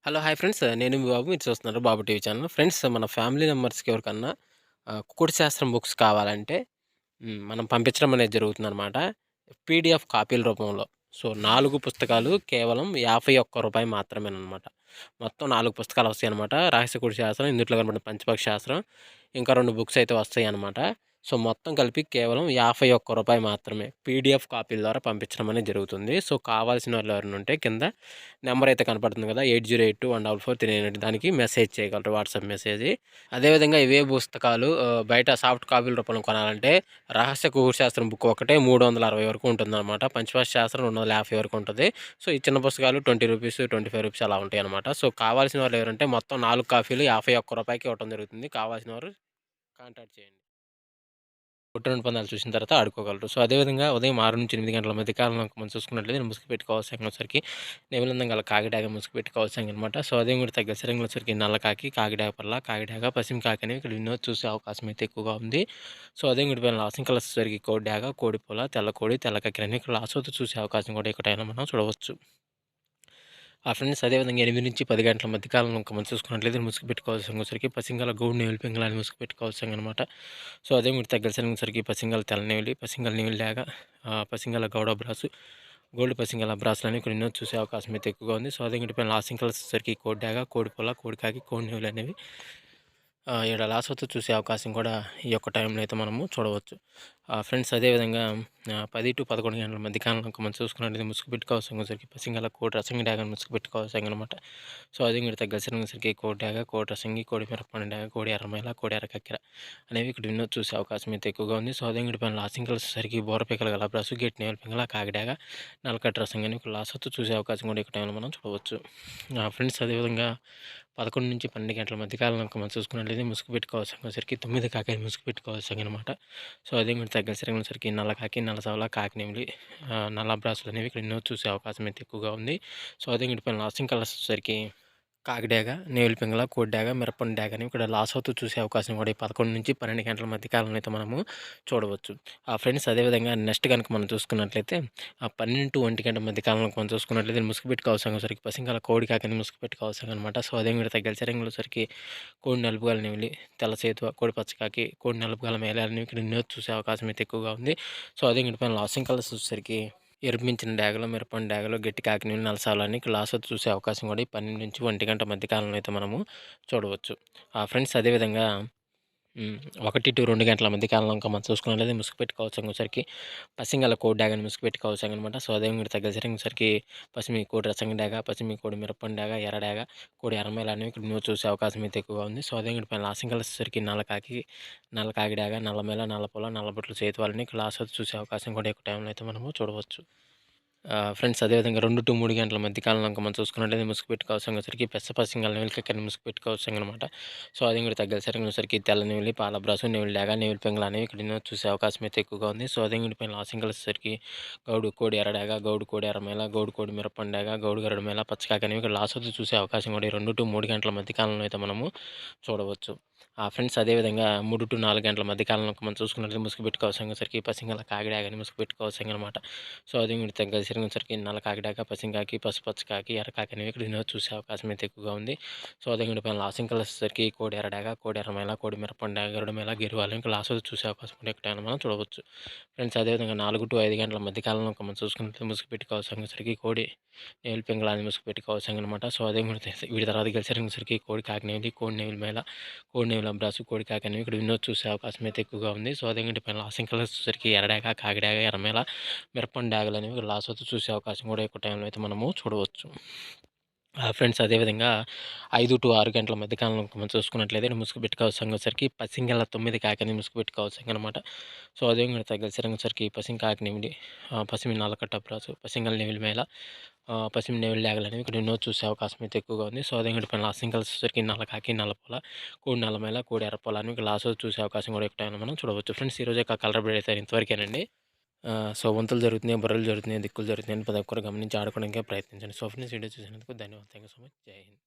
Hello! Hi friends. నేను మీ బాబు. మీరు చూస్తున్నారు బాబు టీవీ ఛానల్. ఫ్రెండ్స్ మన ఫ్యామిలీ మెంబర్స్‌కి ఎవరికన్నా కుకుడు శాస్త్రం బుక్స్ కావాలంటే మనం పంపించడం అనేది జరుగుతుందనమాట. పీడీఎఫ్ కాపీల రూపంలో. సో, 4 పుస్తకాలు కేవలం రూ. 51 మాత్రమేననమాట. మొత్తం 4 పుస్తకాలు వస్తాయనమాట. రహస్య కుడి శాస్త్రం, ఇందుట్లో కనపడిన పంచపక్షి శాస్త్రం, ఇంకా 2 బుక్స్ అయితే వస్తాయనమాట. సో, మొత్తం కలిపి కేవలం రూ. 51 మాత్రమే. పీడీఎఫ్ కాపీల ద్వారా పంపించడం అనేది జరుగుతుంది. సో, కావాల్సిన వాళ్ళు ఎవరైనా ఉంటే కింద నెంబర్ అయితే కనపడుతుంది కదా! 8082144398 దానికి మెసేజ్ చేయగలరు. WhatsApp message. అదేవిధంగా ఇవే పుస్తకాలు బయట సాఫ్ట్ కాపీల రూపంలో కొనాలంటే రహస్య ఖగోళ శాస్త్రం బుక్ ఒకటే 360 వరకు ఉంటుందన్నమాట. పంచభాష శాస్త్రం 250 వరకు ఉంటది. సో, ఈ చిన్న పుస్తకాలు రూ. 20, రూ. 25 అలా ఉంటాయన్నమాట. సో, కావాల్సిన వాళ్ళు ఎవరంటే మొత్తం 4 కాపీలు రూ. 51కి ఇవ్వటం జరుగుతుంది. కావాల్సిన వారు కాంటాక్ట్ చేయండి. పుట్టిన ఒప్పందాలు చూసిన తర్వాత ఆడుకోగలరు. సో, అదేవిధంగా ఉదయం 6-8 గంటల మధ్య కాలంలో మనం చూసుకున్నట్లయితే ముసుగు పెట్టుకోవాల్సిన వచ్చరికి నెమలిందం గల కాకిడాగ ముసుగు పెట్టుకోవాల్సిందనమాట. సో, అదే కూడా తగ్గ సిరంగుల వచ్చరికి నల్ల కాకి, కాకిడాగ పల్ల, కాకిడాగ, పశ్చిమ కాకి అనేవి ఇక్కడ ఎన్నో చూసే అవకాశం అయితే ఎక్కువగా ఉంది. సో, అదే కూడా పైన లాసింగ్ కలర్స్ వచ్చరికి కోడి డాగ, కోడి పొల, తెల్ల కోడి, తెల్ల కాకి అనేవి ఇక్కడ లాసోతో చూసే అవకాశం కూడా ఎక్కడైనా మనం చూడవచ్చు. ఫ్రెండ్స్ అదేవిధంగా 8-10 గంటల మధ్య కాలంలో ఇంకా మనం చూసుకున్నట్లయితే ముసుగు పెట్టుకోవాల్సరికి పసింగల గౌడు నేవులు పింగళాన్ని ముసుగు పెట్టుకోవాల్సిందనమాట. సో, అదే మీరు తగ్గసరికి పసింగల తెల్లనేవిలి, పసింగల నేవిలి డాగ, పసింగల గౌడ బ్రాసు, గోల్డ్ పసింగల బ్రాసులని కొన్ని ఎన్నో చూసే అవకాశం అయితే ఎక్కువగా ఉంది. సో, అదే పైన లాసింగ్ కలర్స్ వచ్చేసరికి కోడి డాగ, కోడి పొల, కోడి కాకి, కోడి నేవులు అనేవి ఈడ లాసోతో చూసే అవకాశం కూడా ఈ యొక్క టైంలో అయితే మనము చూడవచ్చు. ఫ్రెండ్స్ అదేవిధంగా 10-11 గంటల మధ్య కాలంలో మనం చూసుకున్నట్లయితే ముసుగు పెట్టుకోవాల్సరికి పసింగల కోడి రసంగి డాగని ముసుగు పెట్టుకోవాల్సిందనమాట. సో, అది మీరు తగ్గసరికి కోడి డాగ, కోడి రసంగి, కోడి మిరపపండు డాగ, కోడి ఎర్రమైల, కోడి ఎర్రకక్కెర అనేవి ఇక్కడ ఎన్నో చూసే అవకాశం అయితే ఎక్కువగా ఉంది. సో, అదే పైన లాసింగ్ వచ్చేసరికి బోరపిక్కల గల బ్రసు, గేట్ నేల పింగళ, కాకిడాగ, నల్లకట్ట రసంగి అని లాసోతో చూసే అవకాశం కూడా ఈ టైంలో మనం చూడవచ్చు. ఫ్రెండ్స్ అదేవిధంగా 11-12 గంటల మధ్య కాలంలో మనం చూసుకున్నట్లయితే ముసుగు పెట్టుకోవాల్సరికి 9 కాకి ముసుగు పెట్టుకోవాల్సిందనమాట. సో, అదే మీరు తగ్గసరికి నల్ల కాకి, నల్ల సవల, కాకినెమిలి, నల్ల బ్రాసులు అనేవి ఇక్కడ ఎన్నో చూసే అవకాశం అయితే ఎక్కువగా ఉంది. సో, అదే పైన లాస్టింగ్ కలర్స్ వచ్చేసరికి కాకి డాగ, నేవులు పింగళ, కోడి డాగ, మిరపపండు డాగ అని ఇక్కడ లాస్ అవుతూ చూసే అవకాశం కూడా ఈ 11-12 గంటల మధ్య కాలంలో అయితే మనము చూడవచ్చు. ఫ్రెండ్స్ అదేవిధంగా నెక్స్ట్ కనుక మనం చూసుకున్నట్లయితే 12-1 గంటల మధ్య కాలంలో మనం చూసుకున్నట్లయితే ముసుగు పెట్టుకోవాల్సరికి పసింగల కోడి కాకని ముసుగు పెట్టుకోవాల్సిందనమాట. సో, అదే విధంగా తగ్గల సరికి కోడి నలుపుగల నెమిలి, తెల్ల సేతువ, కోడి పచ్చకాకి, కోడి నలుపుగల మేళాలని ఇక్కడ ఎన్నో చూసే అవకాశం అయితే ఎక్కువగా ఉంది. సో, అదే పైన లాసింగ్ కలర్స్ వచ్చేసరికి ఎరుపుమించిన డాగలు, మిరపండు డాగలు, గట్టి కాకినీళ్ళు, నలసాలని లాసోతో చూసే అవకాశం కూడా ఈ 12-1 గంట మధ్య కాలంలో అయితే మనము చూడవచ్చు. ఫ్రెండ్స్ అదేవిధంగా 1-2 గంటల మధ్య కాలంలో ఇంకా మనం చూసుకున్నట్లయితే ముసుగు పెట్టుకోవాల్సరికి పసింగల కోడి డాగని ముసుగు పెట్టుకోవాల్సిందనమాట. సో, అదే మీరు తగ్గసరికి పసిమి కోడి రసంగి డాగ, పసిమి కోడి మిరపండు డాగ, ఎర్ర డాగ, కోడి ఎర్రమేల అనేవి ఇక్కడ నువ్వు చూసే అవకాశం అయితే ఎక్కువగా ఉంది. సో, అదే పైన లాసింగ్ వచ్చేసరికి నల్ల కాకి డాగ, నల్లమేల, నల్లపొల, నల్లబొట్లు చేతువాలని లాసోతో చూసే అవకాశం కూడా ఎక్కువ టైంలో అయితే మనము చూడవచ్చు. ఫ్రెండ్స్ అదేవిధంగా 2-3 గంటల మధ్య కాలంలో మనం చూసుకున్నట్లయితే ముసుగు పెట్టుకోవాల్సరికి పెద్ద పసింగల నెమలికక్కని ముసుగు పెట్టుకోవాల్సిందనమాట. సో, అది కూడా తగ్గసరికి తెల్ల నెమిలి, పాల బ్రాసు, నెమిలి డాగ, నెమిలి పింగళ అనేవి ఇక్కడ ఎన్నో చూసే అవకాశం అయితే ఎక్కువగా ఉంది. సో, అదే పైన లాసింగ్ వచ్చేసరికి గౌడు కోడి ఎర్ర డాగ, గౌడు కోడి ఎర్రమేల, గౌడు కోడి మిరపండు డాగ, గౌడు గరుడు మేల, పచ్చకాకి అనేవి ఇక్కడ లాసోతో చూసే అవకాశం కూడా ఈ 2-3 గంటల మధ్య కాలంలో అయితే మనము చూడవచ్చు. ఫ్రెండ్స్ అదేవిధంగా 3-4 గంటల మధ్య కాలంలో మనం చూసుకున్నట్లయితే ముసుగు పెట్టుకోవాల్సరికి పసింగల కాకి డాగని ముసుగు పెట్టుకోవాల్సిందనమాట. సో, అది మీరు తగ్గసరికి నల్ల కాకిడాక, పసింగాకి, పసుపచ్చ కాకి, ఎర్ర కాకి అనేవి ఇక్కడ ఎన్నో చూసే అవకాశం అయితే ఎక్కువగా ఉంది. సో, అదే పైన లాసింగ్ కలర్స్ వచ్చేసరికి కోడి ఎర్రడాగ, కోడి ఎర్రమేల, కోడి మిరపండు డాగ, గరుడ మేల, గిరివాలు ఇంకా లాస్ట్ చూసే అవకాశం కూడా ఎక్కడైనా మనం చూడవచ్చు. ఫ్రెండ్స్ అదేవిధంగా 4-5 గంటల మధ్య కాలంలో మనం చూసుకున్నట్లయితే ముసుగు పెట్టుకోవాల్సరికి కోడి నేవులు పింగళాన్ని ముసుగు పెట్టుకోవాల్సిందనమాట. సో, అదే వీటి తర్వాత గెలిసరికి కోడి కాకి నేవిలి, కోడి నేవుల మేల, కోడి నేవుల అబ్రాసు, కోడి కాకి అనేవి ఇక్కడ ఎన్నో చూసే అవకాశం అయితే ఎక్కువగా ఉంది. సో, అదే పైన లాసింగ్ కలర్స్ వచ్చేసరికి ఎర్రడాగ, కాకిడాగ, ఎర్రమేల, మిరపండు డాగలు అనేవి లాస్ అవుతూ చూసే అవకాశం కూడా ఎక్కువ టైంలో అయితే మనము చూడవచ్చు. ఫ్రెండ్స్ అదేవిధంగా 5-6 గంటల మధ్య కాలంలో మనం చూసుకున్నట్లయితే ముసుగు పెట్టుకోవాల్సరికి పసింగల 9 కాకని ముసుగు పెట్టుకోవాల్సిందనమాట. సో, అదే తగ్గసరికి పసింగ కాకి నెమిలి, పసిమి నల్లకట్ట బ్రాసు, పసింగల నెమిలి మేల, పసిమి నెమిలి డాగలు అనేవి ఇక్కడ ఎన్నో చూసే అవకాశం అయితే ఎక్కువగా ఉంది. సో, అదే పైన లాసింగ్ వచ్చేసరికి నల్ల కాకి, నల్లపొల, కోడి నల్లమేల, కోడి ఎర్రపొల అని లాస్ట్ చూసే అవకాశం కూడా ఎక్కువ మనం చూడవచ్చు. ఫ్రెండ్స్ ఈరోజు యొక్క కలర్ బ్రేడ్ అయితే ఇంతవరకేనండి. సో, వంతులు జరుగుతున్నాయి, బుర్రలు జరుగుతున్నాయి, దిక్కులు జరుగుతున్నాయని ప్రతి ఒక్కరు గమనించి ఆడుకోవడానికే ప్రయత్నించండి. సో, ఫ్రెండ్స్ వీడియో చూసినందుకు ధన్యవాదాలు. Thank you so much. జై హింద్.